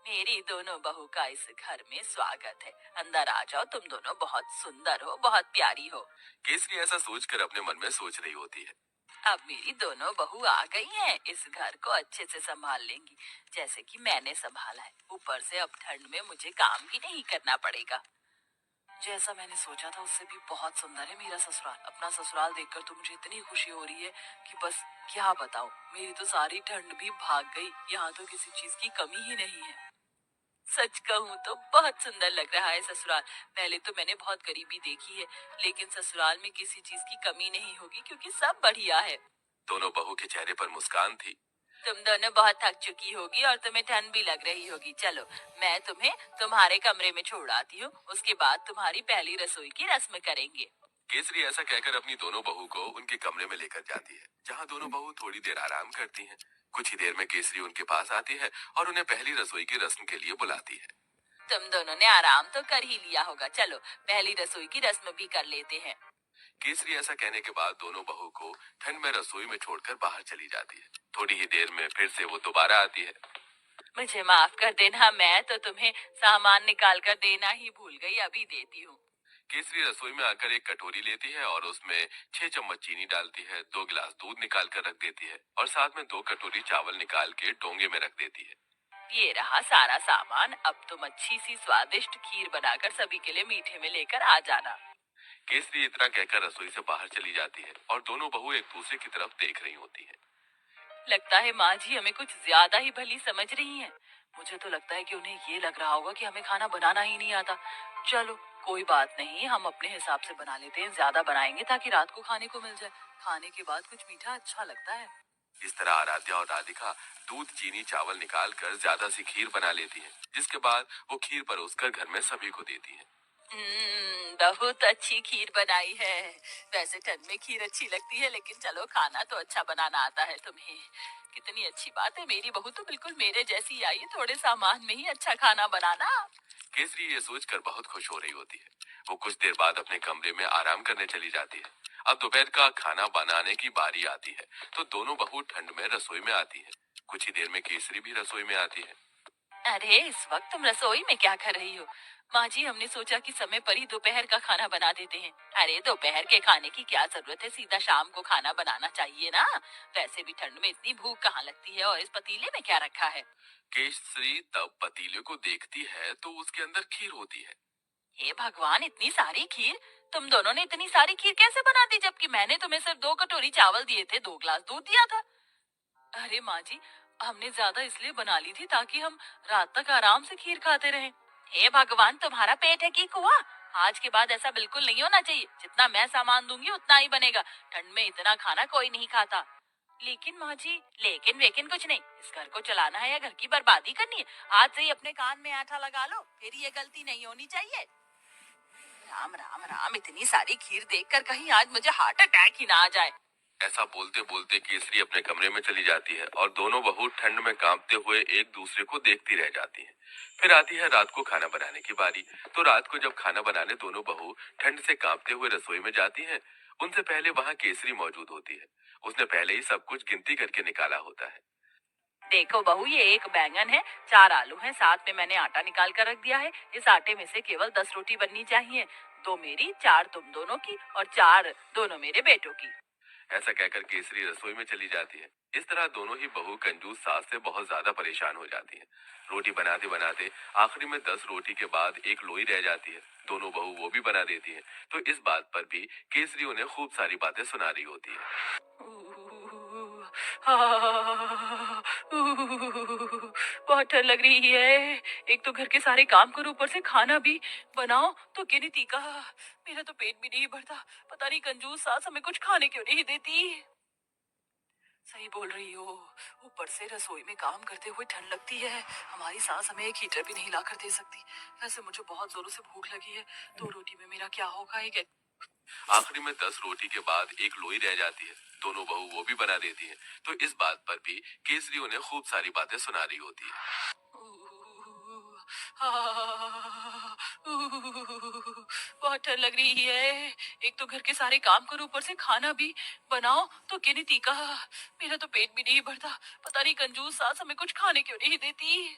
मेरी दोनों बहू का इस घर में स्वागत है। अंदर आ जाओ, तुम दोनों बहुत सुंदर हो, बहुत प्यारी हो। केसरी ऐसा सोचकर अपने मन में सोच रही होती है। अब मेरी दोनों बहू आ गई हैं, इस घर को अच्छे से संभाल लेंगी, जैसे कि मैंने संभाला है। ऊपर से अब ठंड में मुझे काम भी नहीं करना पड़ेगा। जैसा मैंने सोचा था उससे भी बहुत सुंदर है मेरा ससुराल। अपना ससुराल देखकर तो मुझे इतनी खुशी हो रही है कि बस क्या बताऊं। मेरी तो सारी ठंड भी भाग गई। यहाँ तो किसी चीज की कमी ही नहीं है। सच कहूँ तो बहुत सुंदर लग रहा है ससुराल। पहले तो मैंने बहुत गरीबी देखी है, लेकिन ससुराल में किसी चीज की कमी नहीं होगी क्योंकि सब बढ़िया है। दोनों बहू के चेहरे पर मुस्कान थी। तुम दोनों बहुत थक चुकी होगी और तुम्हें ठंड भी लग रही होगी। चलो, मैं तुम्हें तुम्हारे कमरे में छोड़ आती हूँ। उसके बाद तुम्हारी पहली रसोई की रस्म करेंगे। केसरी ऐसा कहकर अपनी दोनों बहू को उनके कमरे में लेकर जाती है, जहाँ दोनों बहू थोड़ी देर आराम करती हैं। कुछ ही देर में केसरी उनके पास आती है और उन्हें पहली रसोई की रस्म के लिए बुलाती है। तुम दोनों ने आराम तो कर ही लिया होगा, चलो पहली रसोई की रस्म भी कर लेते हैं। केसरी ऐसा कहने के बाद दोनों बहू को ठंड में रसोई में छोड़कर बाहर चली जाती है। थोड़ी ही देर में फिर से वो दोबारा आती है। मुझे माफ कर देना, मैं तो तुम्हें सामान निकाल कर देना ही भूल गई। अभी देती हूँ। केसरी रसोई में आकर एक कटोरी लेती है और उसमें 6 चम्मच चीनी डालती है, 2 गिलास दूध निकाल कर रख देती है और साथ में 2 कटोरी चावल निकाल के डोंगे में रख देती है। ये रहा सारा सामान। अब तुम अच्छी सी स्वादिष्ट खीर बनाकर सभी के लिए मीठे में लेकर आ जाना। केसरी इतना कहकर रसोई से बाहर चली जाती है और दोनों बहू एक दूसरे की तरफ देख रही होती हैं। लगता है माँ जी हमें कुछ ज्यादा ही भली समझ रही हैं। मुझे तो लगता है कि उन्हें ये लग रहा होगा कि हमें खाना बनाना ही नहीं आता। चलो, कोई बात नहीं, हम अपने हिसाब से बना लेते हैं। ज्यादा बनाएंगे ताकि रात को खाने को मिल जाए। खाने के बाद कुछ मीठा अच्छा लगता है। इस तरह आराध्या और राधिका दूध चीनी चावल निकाल कर ज्यादा सी खीर बना लेती हैं, जिसके बाद वो खीर परोसकर घर में सभी को देती हैं। बहुत अच्छी खीर बनाई है। वैसे ठंड में खीर अच्छी लगती है, लेकिन चलो खाना तो अच्छा बनाना आता है तुम्हें। कितनी अच्छी बात है, मेरी बहू तो बिल्कुल मेरे जैसी आई है, थोड़े सामान में ही अच्छा खाना बनाना। केसरी ये सोचकर बहुत खुश हो रही होती है। वो कुछ देर बाद अपने कमरे में आराम करने चली जाती है। अब दोपहर का खाना बनाने की बारी आती है, तो दोनों बहू ठंड में रसोई में आती है। कुछ ही देर में केसरी भी रसोई में आती है। अरे, इस वक्त तुम रसोई में क्या कर रही हो? माँ जी, हमने सोचा कि समय पर ही दोपहर का खाना बना देते हैं। अरे, दोपहर के खाने की क्या जरूरत है, सीधा शाम को खाना बनाना चाहिए ना। वैसे भी ठंड में इतनी भूख कहाँ लगती है। और इस पतीले में क्या रखा है? केसरी तब पतीले को देखती है तो उसके अंदर खीर होती है। हे भगवान, इतनी सारी खीर! तुम दोनों ने इतनी सारी खीर कैसे बना दी, जबकि मैंने तुम्हें सिर्फ 2 कटोरी चावल दिए थे, 2 गिलास दूध दिया था। अरे माँ जी, हमने ज्यादा इसलिए बना ली थी ताकि हम रात तक आराम से खीर खाते रहें। हे भगवान, तुम्हारा पेट है कि कुआं? आज के बाद ऐसा बिल्कुल नहीं होना चाहिए। जितना मैं सामान दूंगी उतना ही बनेगा। ठंड में इतना खाना कोई नहीं खाता। लेकिन माँ जी, लेकिन वेकिन कुछ नहीं। इस घर को चलाना है या घर की बर्बादी करनी है? आज से ही अपने कान में आटा लगा लो, फिर ये गलती नहीं होनी चाहिए। राम राम राम, इतनी सारी खीर देखकर कहीं आज मुझे हार्ट अटैक ही ना आ जाए। ऐसा बोलते बोलते केसरी अपने कमरे में चली जाती है और दोनों बहू ठंड में कांपते हुए एक दूसरे को देखती रह जाती हैं। फिर आती है रात को खाना बनाने की बारी। तो रात को जब खाना बनाने दोनों बहू ठंड से कांपते हुए रसोई में जाती हैं, उनसे पहले वहां केसरी मौजूद होती है। उसने पहले ही सब कुछ गिनती करके निकाला होता है। देखो बहू, ये एक बैंगन है, 4 आलू हैं, साथ में मैंने आटा निकाल कर रख दिया है। इस आटे में से केवल 10 रोटी बननी चाहिए। 2 मेरी, 4 तुम दोनों की और 4 दोनों मेरे बेटों की। ऐसा कहकर केसरी रसोई में चली जाती है। इस तरह दोनों ही बहू कंजूस सास से बहुत ज्यादा परेशान हो जाती हैं। रोटी बनाते बनाते आखिरी में 10 रोटी के बाद एक लोई रह जाती है। दोनों बहू वो भी बना देती हैं। तो इस बात पर भी केसरी उन्हें खूब सारी बातें सुना रही होती है। बहुत ठंड लग रही है। एक तो घर के सारे काम करो, ऊपर से खाना भी बनाओ तो गिनती का। मेरा तो पेट भी नहीं भरता। पता नहीं कंजूस सास हमें कुछ खाने क्यों नहीं देती। सही बोल रही हो। ऊपर से रसोई में काम करते हुए ठंड लगती है। हमारी सास हमें एक हीटर भी नहीं ला कर दे सकती। वैसे मुझे बहुत जोरों से भूख लगी है। 2 रोटी में मेरा क्या होगा? एक आखिरी में 10 रोटी के बाद एक लोई रह जाती है। दोनों बहू वो भी बना देती हैं। तो इस बात पर भी केसरी उन्हें खूब सारी बातें सुना रही होती है। बहुत ठंड लग रही है। एक तो घर के सारे काम करो, ऊपर से खाना भी बनाओ तो गिनती का। मेरा तो पेट भी नहीं भरता। पता नहीं कंजूस सास हमें कुछ खाने क्यों नहीं देती।